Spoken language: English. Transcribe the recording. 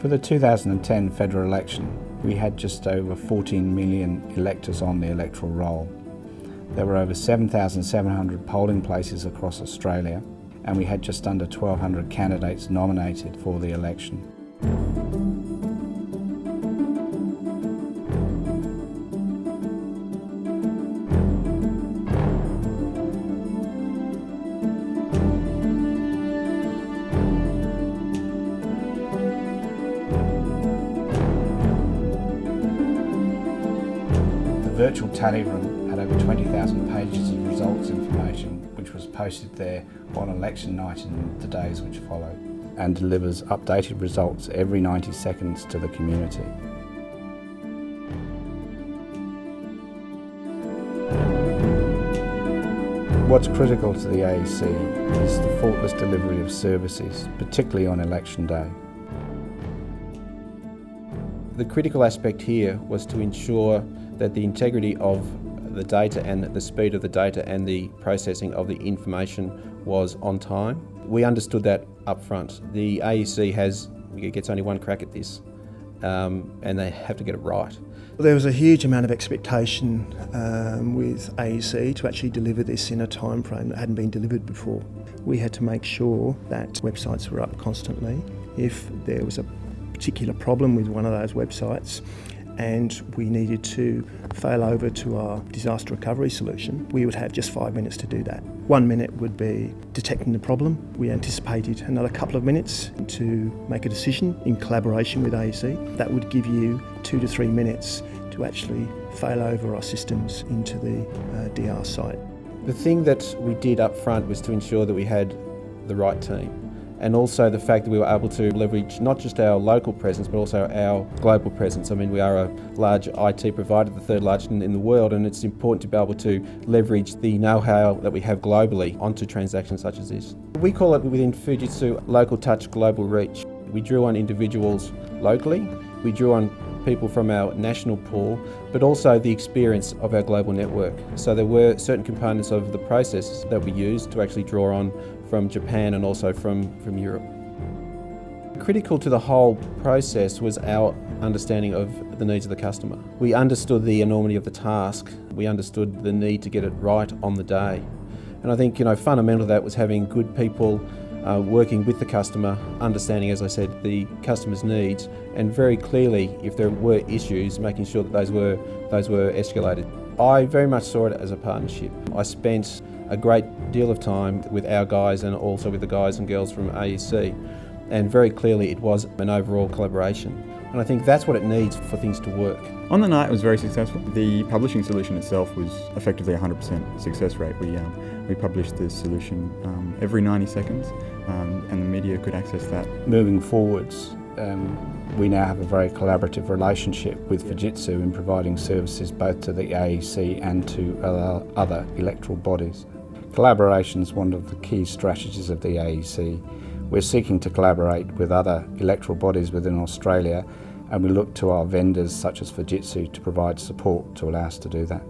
For the 2010 federal election, we had just over 14 million electors on the electoral roll. There were over 7,700 polling places across Australia, and we had just under 1,200 candidates nominated for the election. The virtual tally room had over 20,000 pages of results information, which was posted there on election night and the days which followed, and delivers updated results every 90 seconds to the community. What's critical to the AEC is the faultless delivery of services, particularly on election day. The critical aspect here was to ensure that the integrity of the data and the speed of the data and the processing of the information was on time. We understood that up front. The AEC gets only one crack at this, and they have to get it right. There was a huge amount of expectation with AEC to actually deliver this in a time frame that hadn't been delivered before. We had to make sure that websites were up constantly. If there was a particular problem with one of those websites and we needed to fail over to our disaster recovery solution, we would have just 5 minutes to do that. 1 minute would be detecting the problem. We anticipated another couple of minutes to make a decision in collaboration with AEC. That would give you 2 to 3 minutes to actually fail over our systems into the DR site. The thing that we did up front was to ensure that we had the right team, and also the fact that we were able to leverage not just our local presence but also our global presence. I mean, we are a large IT provider, the third largest in the world, and it's important to be able to leverage the know-how that we have globally onto transactions such as this. We call it within Fujitsu local touch, global reach. We drew on individuals locally, we drew on people from our national pool, but also the experience of our global network. So there were certain components of the process that we used to actually draw on from Japan and also from Europe. Critical to the whole process was our understanding of the needs of the customer. We understood the enormity of the task. We understood the need to get it right on the day. And I think, fundamental to that was having good people working with the customer, understanding, as I said, the customer's needs, and very clearly, if there were issues, making sure that those were escalated. I very much saw it as a partnership. I spent a great deal of time with our guys and also with the guys and girls from AEC, and very clearly it was an overall collaboration. And I think that's what it needs for things to work. On the night it was very successful. The publishing solution itself was effectively 100% success rate. We published the solution every 90 seconds and the media could access that. Moving forwards, we now have a very collaborative relationship with Fujitsu in providing services both to the AEC and to other electoral bodies. Collaboration is one of the key strategies of the AEC. We're seeking to collaborate with other electoral bodies within Australia, and we look to our vendors such as Fujitsu to provide support to allow us to do that.